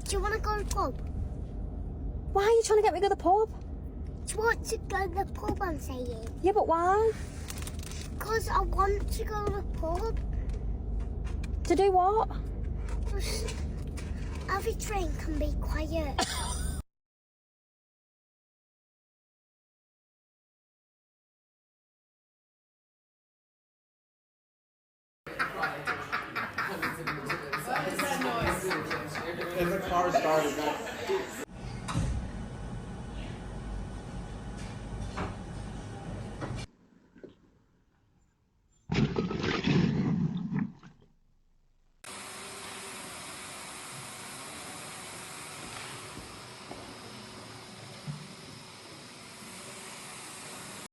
Do you want to go to the pub? Why are you trying to get me to the pub? Do you want to go to the pub, I'm saying? Yeah, but why? Because I want to go to the pub. To do what? Just have a drink and be quiet. If the car started,